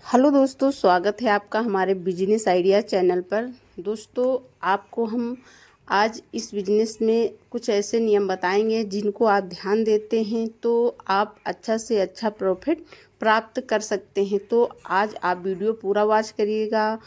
Hello दोस्तों, स्वागत है आपका हमारे बिजनेस आइडिया चैनल पर। दोस्तों, आपको हम आज इस बिजनेस में कुछ ऐसे नियम बताएंगे जिनको आप ध्यान देते हैं तो आप अच्छा से अच्छा प्रॉफिट प्राप्त कर सकते हैं। तो आज आप वीडियो पूरा वॉच करिएगा।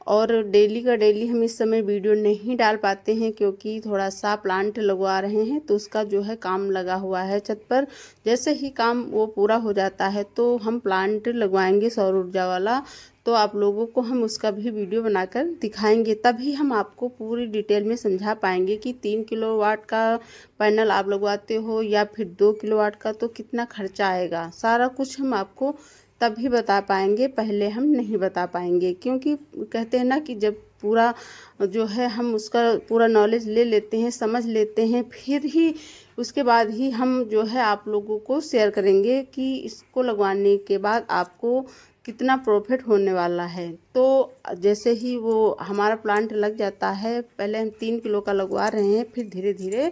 और डेली का डेली हम इस समय वीडियो नहीं डाल पाते हैं क्योंकि थोड़ा सा प्लांट लगवा रहे हैं, तो उसका जो है काम लगा हुआ है छत पर। जैसे ही काम वो पूरा हो जाता है तो हम प्लांट लगवाएंगे सौर ऊर्जा वाला, तो आप लोगों को हम उसका भी वीडियो बनाकर दिखाएंगे। तभी हम आपको पूरी डिटेल में समझा पाएंगे कि 3 किलोवाट का पैनल आप लगवाते हो या फिर 2 किलोवाट का तो कितना खर्चा आएगा। सारा कुछ हम आपको तभी बता पाएंगे, पहले हम नहीं बता पाएंगे। क्योंकि कहते हैं ना कि जब पूरा जो है हम उसका पूरा नॉलेज ले लेते हैं, समझ लेते हैं, फिर ही उसके बाद ही हम जो है आप लोगों को शेयर करेंगे कि इसको लगवाने के बाद आपको कितना प्रॉफिट होने वाला है। तो जैसे ही वो हमारा प्लांट लग जाता है, पहले हम 3 किलो का लगवा रहे हैं, फिर धीरे धीरे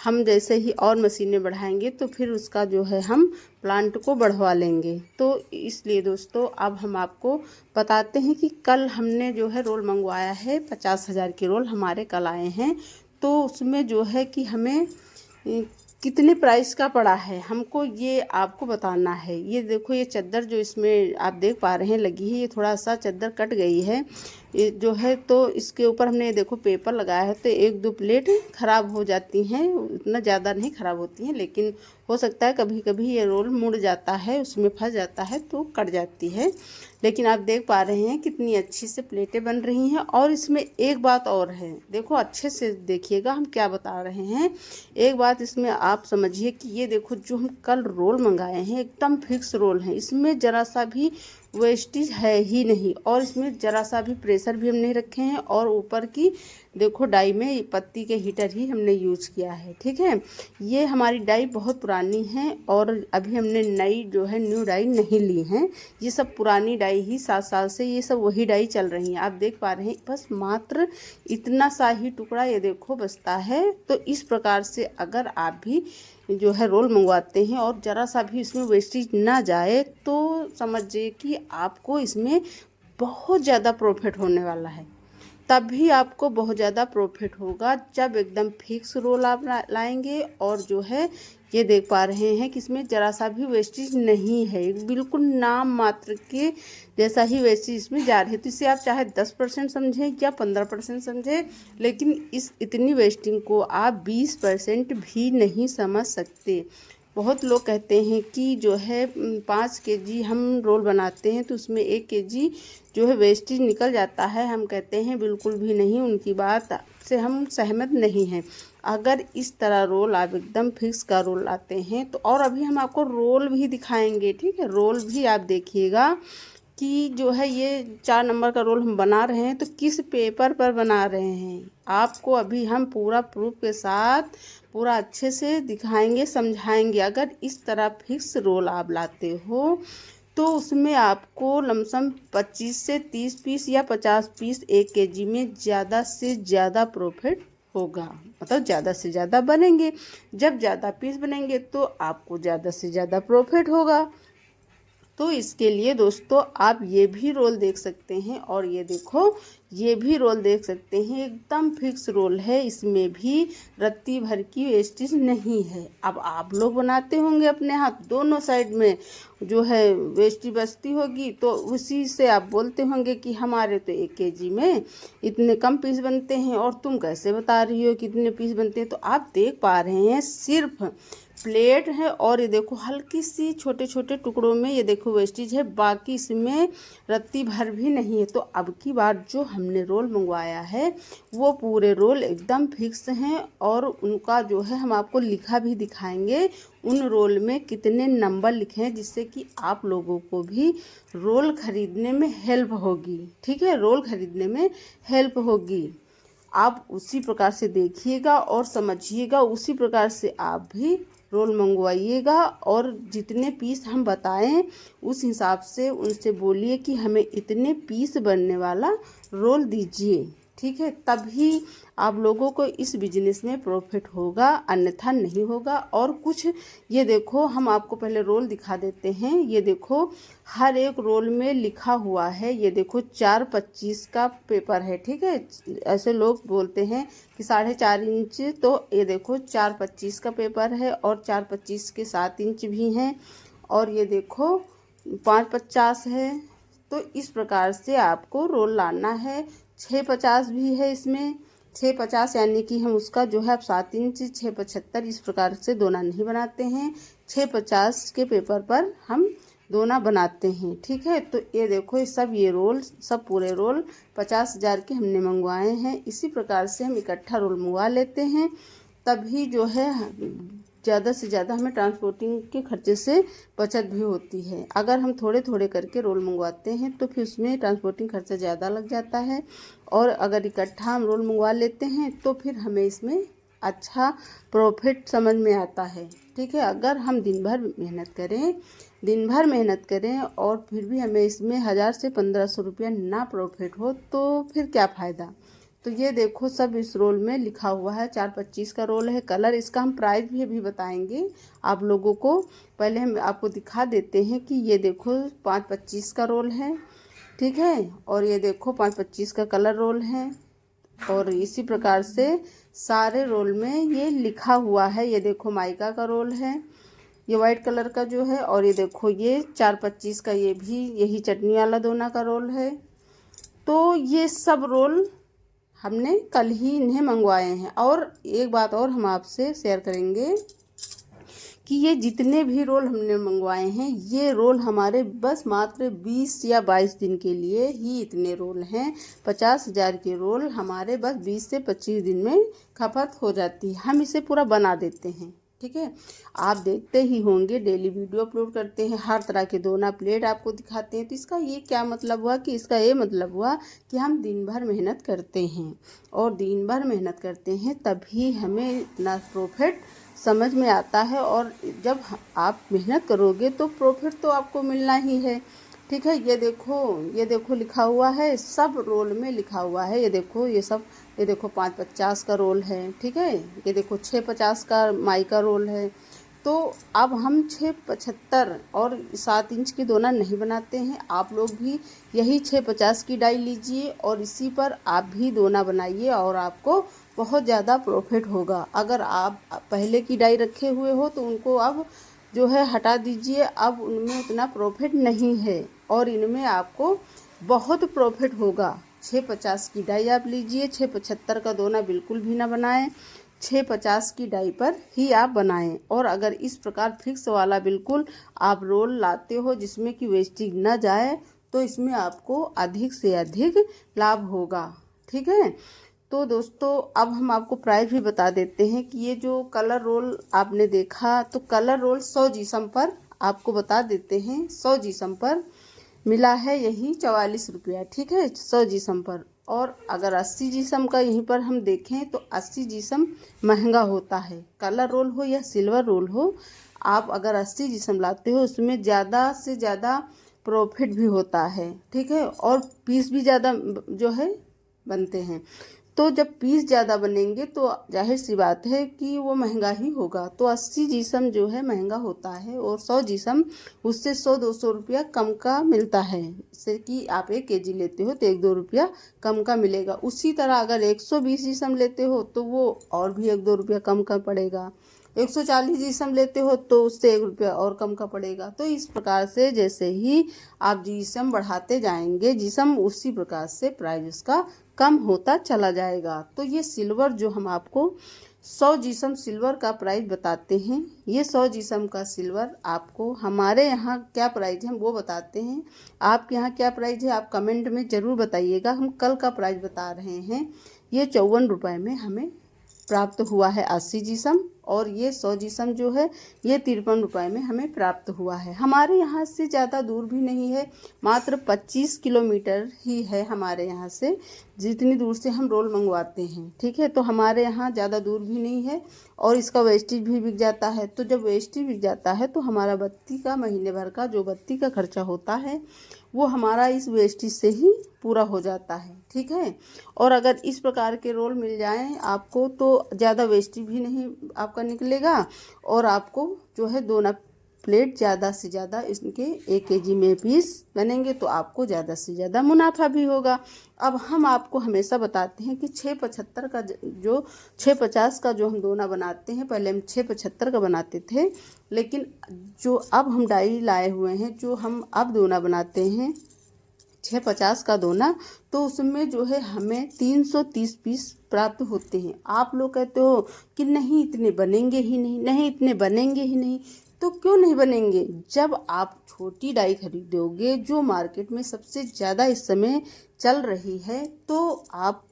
हम जैसे ही और मशीनें बढ़ाएंगे तो फिर उसका जो है हम प्लांट को बढ़वा लेंगे। तो इसलिए दोस्तों अब हम आपको बताते हैं कि कल हमने जो है रोल मंगवाया है, 50,000 के रोल हमारे कल आए हैं। तो उसमें जो है कि हमें कितने प्राइस का पड़ा है हमको ये आपको बताना है। ये देखो, ये चादर जो इसमें आप देख पा रहे हैं लगी है, ये थोड़ा सा चादर कट गई है ये जो है। तो इसके ऊपर हमने देखो पेपर लगाया है, तो 1-2 प्लेट ख़राब हो जाती हैं, इतना ज़्यादा नहीं ख़राब होती हैं, लेकिन हो सकता है कभी कभी ये रोल मुड़ जाता है, उसमें फंस जाता है तो कट जाती है। लेकिन आप देख पा रहे हैं कितनी अच्छी से प्लेटें बन रही हैं। और इसमें एक बात और है, देखो अच्छे से देखिएगा हम क्या बता रहे हैं। एक बात इसमें आप समझिए कि ये देखो जो हम कल रोल मंगाए हैं एकदम फिक्स रोल हैं, इसमें ज़रा सा भी वेस्टेज है ही नहीं, और इसमें ज़रा सा भी प्रेशर भी हम नहीं रखे हैं। और ऊपर की देखो डाई में पत्ती के हीटर ही हमने यूज किया है, ठीक है। ये हमारी डाई बहुत पुरानी है और अभी हमने नई जो है न्यू डाई नहीं ली है। ये सब पुरानी डाई ही 7 साल से ये सब वही डाई चल रही है। आप देख पा रहे हैं बस मात्र इतना सा ही टुकड़ा ये देखो बचता है। तो इस प्रकार से अगर आप भी जो है रोल मंगवाते हैं और ज़रा सा भी इसमें वेस्टेज ना जाए तो समझिए कि आपको इसमें बहुत ज़्यादा प्रॉफिट होने वाला है। तभी आपको बहुत ज़्यादा प्रॉफिट होगा जब एकदम फिक्स रोल आप लाएंगे। और जो है ये देख पा रहे हैं कि इसमें ज़रा सा भी वेस्टेज नहीं है, बिल्कुल नाम मात्र के जैसा ही वेस्टेज इसमें जा रही है। तो इसे आप चाहे 10% समझें या 15% समझें, लेकिन इस इतनी वेस्टिंग को आप 20% भी नहीं समझ सकते। बहुत लोग कहते हैं कि जो है 5 केजी हम रोल बनाते हैं तो उसमें 1 केजी जो है वेस्टेज निकल जाता है। हम कहते हैं बिल्कुल भी नहीं, उनकी बात से हम सहमत नहीं हैं। अगर इस तरह रोल आप एकदम फिक्स का रोल लाते हैं तो, और अभी हम आपको रोल भी दिखाएंगे, ठीक है। रोल भी आप देखिएगा कि जो है ये 4 नंबर का रोल हम बना रहे हैं तो किस पेपर पर बना रहे हैं, आपको अभी हम पूरा प्रूफ के साथ पूरा अच्छे से दिखाएंगे, समझाएंगे। अगर इस तरह फिक्स रोल आप लाते हो तो उसमें आपको लमसम 25 से 30 पीस या 50 पीस 1 केजी में ज़्यादा से ज़्यादा प्रॉफिट होगा, मतलब ज़्यादा से ज़्यादा बनेंगे। जब ज़्यादा पीस बनेंगे तो आपको ज़्यादा से ज़्यादा प्रॉफिट होगा। तो इसके लिए दोस्तों आप ये भी रोल देख सकते हैं, और ये देखो ये भी रोल देख सकते हैं, एकदम फिक्स रोल है, इसमें भी रत्ती भर की वेस्टेज नहीं है। अब आप लोग बनाते होंगे अपने हाथ, दोनों साइड में जो है वेस्टेज बचती होगी, तो उसी से आप बोलते होंगे कि हमारे तो 1 केजी में इतने कम पीस बनते हैं और तुम कैसे बता रही हो कितने पीस बनते हैं। तो आप देख पा रहे हैं सिर्फ प्लेट है और ये देखो हल्की सी छोटे छोटे टुकड़ों में ये देखो वेस्टेज है, बाकी इसमें रत्ती भर भी नहीं है। तो अब की बार जो हमने रोल मंगवाया है वो पूरे रोल एकदम फिक्स हैं, और उनका जो है हम आपको लिखा भी दिखाएंगे उन रोल में कितने नंबर लिखे हैं, जिससे कि आप लोगों को भी रोल खरीदने में हेल्प होगी, ठीक है। रोल खरीदने में हेल्प होगी। आप उसी प्रकार से देखिएगा और समझिएगा, उसी प्रकार से आप भी रोल मंगवाइएगा। और जितने पीस हम बताएं उस हिसाब से उनसे बोलिए कि हमें इतने पीस बनने वाला रोल दीजिए, ठीक है, तभी आप लोगों को इस बिजनेस में प्रॉफिट होगा, अन्यथा नहीं होगा। और कुछ ये देखो, हम आपको पहले रोल दिखा देते हैं। ये देखो, हर एक रोल में लिखा हुआ है, ये देखो 4.25 का पेपर है, ठीक है। ऐसे लोग बोलते हैं कि 4.5 इंच, तो ये देखो 4.25 का पेपर है और 4.25 के 7 इंच भी हैं, और ये देखो 5.50 है। तो इस प्रकार से आपको रोल लाना है। 6.50 भी है इसमें, 6.50 यानी कि हम उसका जो है 7 इंच 6.75 इस प्रकार से दोना नहीं बनाते हैं। 6.50 के पेपर पर हम दोना बनाते हैं, ठीक है। तो ये देखो, ये रोल सब पूरे रोल 50,000 के हमने मंगवाए हैं। इसी प्रकार से हम इकट्ठा रोल मंगवा लेते हैं, तभी जो है ज़्यादा से ज़्यादा हमें ट्रांसपोर्टिंग के खर्चे से बचत भी होती है। अगर हम थोड़े थोड़े करके रोल मंगवाते हैं तो फिर उसमें ट्रांसपोर्टिंग खर्चा ज़्यादा लग जाता है, और अगर इकट्ठा हम रोल मंगवा लेते हैं तो फिर हमें इसमें अच्छा प्रॉफिट समझ में आता है, ठीक है। अगर हम दिन भर मेहनत करें और फिर भी हमें इसमें 1000 से 1500 रुपया ना प्रॉफिट हो तो फिर क्या फ़ायदा। तो ये देखो, सब इस रोल में लिखा हुआ है। 4.25 का रोल है। कलर इसका हम प्राइस भी अभी बताएंगे आप लोगों को। पहले हम आपको दिखा देते हैं कि ये देखो 5.25 का रोल है, ठीक है। और ये देखो 5.25 का कलर रोल है, और इसी प्रकार से सारे रोल में ये लिखा हुआ है। ये देखो माइका का रोल है, ये वाइट कलर का जो है, और ये देखो ये 4.25 का, ये भी यही चटनी वाला दोना का रोल है। तो ये सब रोल हमने कल ही इन्हें मंगवाए हैं। और एक बात और हम आपसे शेयर करेंगे कि ये जितने भी रोल हमने मंगवाए हैं, ये रोल हमारे बस मात्र 20 या 22 दिन के लिए ही इतने रोल हैं। 50,000 के रोल हमारे बस 20 से 25 दिन में खपत हो जाती है। हम इसे पूरा बना देते हैं, ठीक है। आप देखते ही होंगे, डेली वीडियो अपलोड करते हैं, हर तरह के दोना प्लेट आपको दिखाते हैं। तो इसका ये क्या मतलब हुआ कि इसका ये मतलब हुआ कि हम दिन भर मेहनत करते हैं, और दिन भर मेहनत करते हैं तभी हमें इतना प्रॉफिट समझ में आता है। और जब आप मेहनत करोगे तो प्रॉफिट तो आपको मिलना ही है, ठीक है। ये देखो लिखा हुआ है, सब रोल में लिखा हुआ है। ये देखो 5.50 का रोल है, ठीक है। ये देखो 6.50 का माइका रोल है। तो अब हम 6.75 और 7 इंच की दोना नहीं बनाते हैं। आप लोग भी यही 6.50 की डाई लीजिए और इसी पर आप भी दोना बनाइए, और आपको बहुत ज़्यादा प्रॉफिट होगा। अगर आप पहले की डाई रखे हुए हो तो उनको अब जो है हटा दीजिए, अब उनमें उतना प्रॉफिट नहीं है, और इनमें आपको बहुत प्रॉफिट होगा। 6.50 की डाई आप लीजिए, 6.75 का दोना बिल्कुल भी ना बनाएं, 6.50 की डाई पर ही आप बनाएं। और अगर इस प्रकार फिक्स वाला बिल्कुल आप रोल लाते हो जिसमें कि वेस्टेज न जाए, तो इसमें आपको अधिक से अधिक लाभ होगा, ठीक है। तो दोस्तों, अब हम आपको प्राइस भी बता देते हैं कि ये जो कलर रोल आपने देखा, तो कलर रोल 100 जीसम पर आपको बता देते हैं, 100 जीसम पर मिला है यही 44 रुपया, ठीक है, 100 जीसम पर। और अगर 80 जीसम का यहीं पर हम देखें तो 80 जीसम महंगा होता है। कलर रोल हो या सिल्वर रोल हो, आप अगर 80 जीसम लाते हो उसमें ज़्यादा से ज़्यादा प्रॉफिट भी होता है, ठीक है। और पीस भी ज़्यादा जो है बनते हैं। तो जब पीस ज़्यादा बनेंगे तो जाहिर सी बात है कि वो महंगा ही होगा। तो 80 जीसम जो है महंगा होता है, और 100 जीसम उससे 100-200 रुपया कम का मिलता है। जैसे कि आप 1 केजी लेते हो तो 1-2 रुपया कम का मिलेगा। उसी तरह अगर 120 जीसम लेते हो तो वो और भी 1-2 रुपया कम का पड़ेगा। 140 जीसम लेते हो तो उससे 1 रुपया और कम का पड़ेगा। तो इस प्रकार से जैसे ही आप जीसम बढ़ाते जाएंगे, जीसम उसी प्रकार से प्राइस उसका कम होता चला जाएगा। तो ये सिल्वर जो हम आपको 100 जीसम सिल्वर का प्राइस बताते हैं, ये 100 जीसम का सिल्वर आपको हमारे यहाँ क्या प्राइस है हम वो बताते हैं। आपके यहाँ क्या प्राइस है आप कमेंट में ज़रूर बताइएगा। हम कल का प्राइस बता रहे हैं। ये 54 रुपये में हमें प्राप्त हुआ है 80 जीसम, और ये 100 जीसम जो है ये 53 रुपये में हमें प्राप्त हुआ है। हमारे यहाँ से ज़्यादा दूर भी नहीं है, मात्र 25 किलोमीटर ही है हमारे यहाँ से, जितनी दूर से हम रोल मंगवाते हैं, ठीक है। तो हमारे यहाँ ज़्यादा दूर भी नहीं है, और इसका वेस्टेज भी बिक जाता है। तो जब वेस्टेज बिक जाता है तो हमारा बत्ती का महीने भर का जो बत्ती का खर्चा होता है वो हमारा इस वेस्टेज से ही पूरा हो जाता है। ठीक है, और अगर इस प्रकार के रोल मिल जाएं आपको तो ज़्यादा वेस्टेज भी नहीं आपका निकलेगा, और आपको जो है दोना प्लेट ज़्यादा से ज़्यादा इसके 1 kg में पीस बनेंगे तो आपको ज़्यादा से ज़्यादा मुनाफा भी होगा। अब हम आपको हमेशा बताते हैं कि 675 का जो 650 का जो हम दोना बनाते हैं, पहले हम 675 का बनाते थे, लेकिन जो अब हम डाई लाए हुए हैं, जो हम अब दोना बनाते हैं 650 का दोना, तो उसमें जो है हमें 330 पीस प्राप्त होते हैं। आप लोग कहते हो कि नहीं इतने बनेंगे ही नहीं, नहीं इतने बनेंगे ही नहीं, तो क्यों नहीं बनेंगे? जब आप छोटी डाई खरीदोगे जो मार्केट में सबसे ज़्यादा इस समय चल रही है, तो आप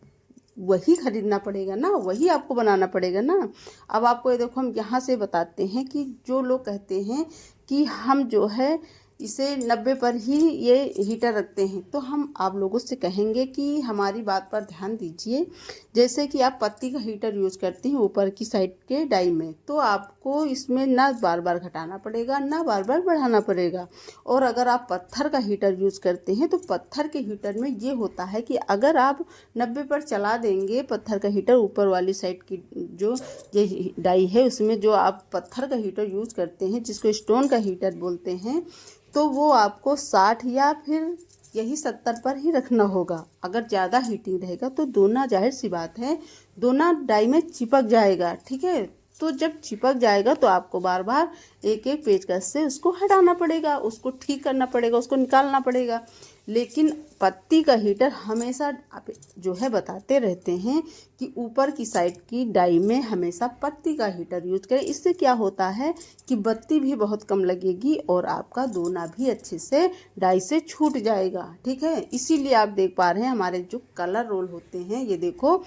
वही खरीदना पड़ेगा ना, वही आपको बनाना पड़ेगा ना। अब आपको ये देखो, हम यहाँ से बताते हैं कि जो लोग कहते हैं कि हम जो है इसे 90 पर ही ये हीटर रखते हैं, तो हम आप लोगों से कहेंगे कि हमारी बात पर ध्यान दीजिए। जैसे कि आप पत्ती का हीटर यूज़ करते हैं ऊपर की साइड के डाई में, तो आपको इसमें ना बार बार घटाना पड़ेगा ना बार बार बढ़ाना पड़ेगा। और अगर आप पत्थर का हीटर यूज़ करते हैं तो पत्थर के हीटर में ये होता है कि अगर आप 90 पर चला देंगे पत्थर का हीटर, ऊपर वाली साइड की जो ये डाई है उसमें जो आप पत्थर का हीटर यूज़ करते हैं, जिसको स्टोन का हीटर बोलते हैं, तो वो आपको 60 या फिर यही 70 पर ही रखना होगा। अगर ज़्यादा हीटिंग रहेगा तो दोना, जाहिर सी बात है, दोना डाई में चिपक जाएगा। ठीक है, तो जब चिपक जाएगा तो आपको बार बार एक एक पेचकस से उसको हटाना पड़ेगा, उसको ठीक करना पड़ेगा, उसको निकालना पड़ेगा। लेकिन पत्ती का हीटर हमेशा आप जो है बताते रहते हैं कि ऊपर की साइड की डाई में हमेशा पत्ती का हीटर यूज करें। इससे क्या होता है कि बत्ती भी बहुत कम लगेगी और आपका दोना भी अच्छे से डाई से छूट जाएगा। ठीक है, इसीलिए आप देख पा रहे हैं हमारे जो कलर रोल होते हैं, ये देखो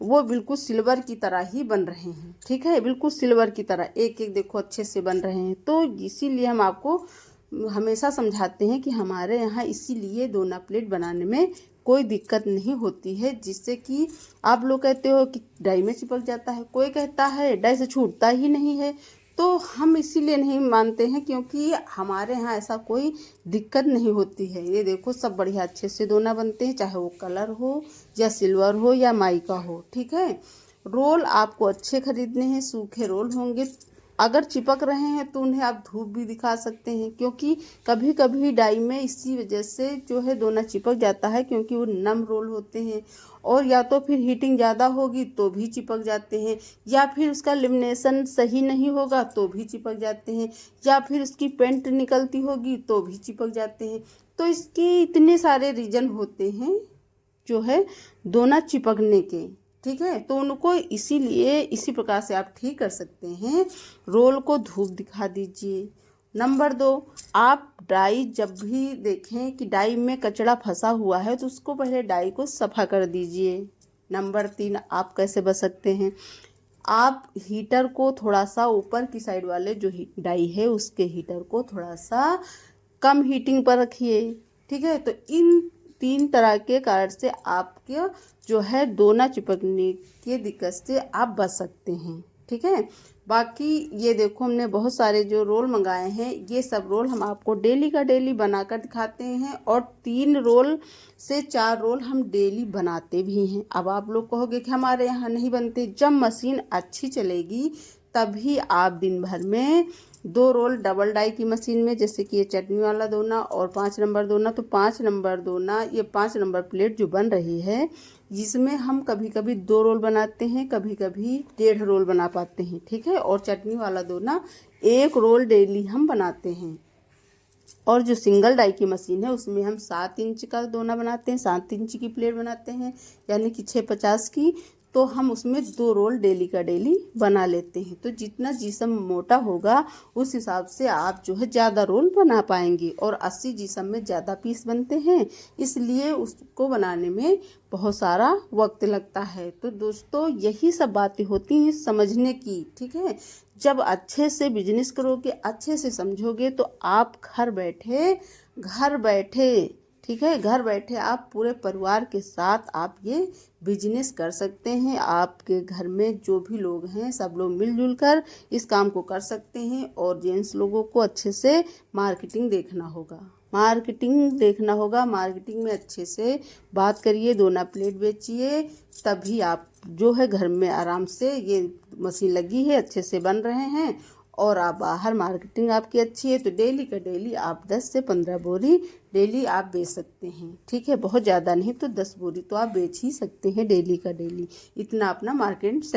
वो बिल्कुल सिल्वर की तरह ही बन रहे हैं। ठीक है, बिल्कुल सिल्वर की तरह एक एक देखो अच्छे से बन रहे हैं। तो इसीलिए हम आपको हमेशा समझाते हैं कि हमारे यहाँ इसीलिए दोना प्लेट बनाने में कोई दिक्कत नहीं होती है, जिससे कि आप लोग कहते हो कि डाई में चिपक जाता है, कोई कहता है डाई से छूटता ही नहीं है। तो हम इसीलिए नहीं मानते हैं क्योंकि हमारे यहाँ ऐसा कोई दिक्कत नहीं होती है। ये देखो सब बढ़िया अच्छे से दोना बनते हैं, चाहे वो कलर हो या सिल्वर हो या माइका हो। ठीक है, रोल आपको अच्छे खरीदने हैं, सूखे रोल होंगे। अगर चिपक रहे हैं तो उन्हें आप धूप भी दिखा सकते हैं, क्योंकि कभी कभी डाई में इसी वजह से जो है दोना चिपक जाता है, क्योंकि वो नम रोल होते हैं। और या तो फिर हीटिंग ज़्यादा होगी तो भी चिपक जाते हैं, या फिर उसका लेमिनेशन सही नहीं होगा तो भी चिपक जाते हैं, या फिर उसकी पेंट निकलती होगी तो भी चिपक जाते हैं। तो इसके इतने सारे रीज़न होते हैं जो है दोना चिपकने के। ठीक है, तो उनको इसीलिए इसी प्रकार से आप ठीक कर सकते हैं। रोल को धूप दिखा दीजिए। नंबर 2, आप डाई जब भी देखें कि डाई में कचरा फंसा हुआ है तो उसको पहले डाई को सफा कर दीजिए। नंबर 3, आप कैसे बच सकते हैं? आप हीटर को थोड़ा सा ऊपर की साइड वाले जो डाई है उसके हीटर को थोड़ा सा कम हीटिंग पर रखिए। ठीक है, तो इन 3 तरह के कारण से आपके जो है दोना चिपकने की दिक्कत से आप बच सकते हैं। ठीक है, बाकी ये देखो हमने बहुत सारे जो रोल मंगाए हैं, ये सब रोल हम आपको डेली का डेली बनाकर दिखाते हैं, और 3 रोल से 4 रोल हम डेली बनाते भी हैं। अब आप लोग कहोगे कि हमारे यहाँ नहीं बनते। जब मशीन अच्छी चलेगी तभी आप दिन भर में 2 रोल डबल डाई की मशीन में, जैसे कि ये चटनी वाला दोना और 5 नंबर दोना, तो 5 नंबर दोना, ये 5 नंबर प्लेट जो बन रही है, जिसमें हम कभी कभी 2 रोल बनाते हैं, कभी कभी 1.5 रोल बना पाते हैं। ठीक है, और चटनी वाला दोना 1 रोल डेली हम बनाते हैं। और जो सिंगल डाई की मशीन है उसमें हम 7 इंच का दोना बनाते हैं, 7 इंच की प्लेट बनाते हैं, यानी कि 650 की। तो हम उसमें 2 रोल डेली का डेली बना लेते हैं। तो जितना जिस्म मोटा होगा उस हिसाब से आप जो है ज़्यादा रोल बना पाएंगे, और 80 जिस्म में ज़्यादा पीस बनते हैं, इसलिए उसको बनाने में बहुत सारा वक्त लगता है। तो दोस्तों यही सब बातें होती हैं समझने की। ठीक है, जब अच्छे से बिजनेस करोगे, अच्छे से समझोगे, तो आप घर बैठे ठीक है, घर बैठे आप पूरे परिवार के साथ आप ये बिजनेस कर सकते हैं। आपके घर में जो भी लोग हैं सब लोग मिलजुल कर इस काम को कर सकते हैं, और जेंट्स लोगों को अच्छे से मार्केटिंग देखना होगा। मार्केटिंग देखना होगा, मार्केटिंग में अच्छे से बात करिए, दोना प्लेट बेचिए, तभी आप जो है घर में आराम से, ये मशीन लगी है, अच्छे से बन रहे हैं और आप बाहर मार्केटिंग आपकी अच्छी है तो डेली का डेली आप 10 से 15 बोरी डेली आप बेच सकते हैं। ठीक है, बहुत ज़्यादा नहीं तो 10 बोरी तो आप बेच ही सकते हैं डेली का डेली। इतना अपना मार्केट सही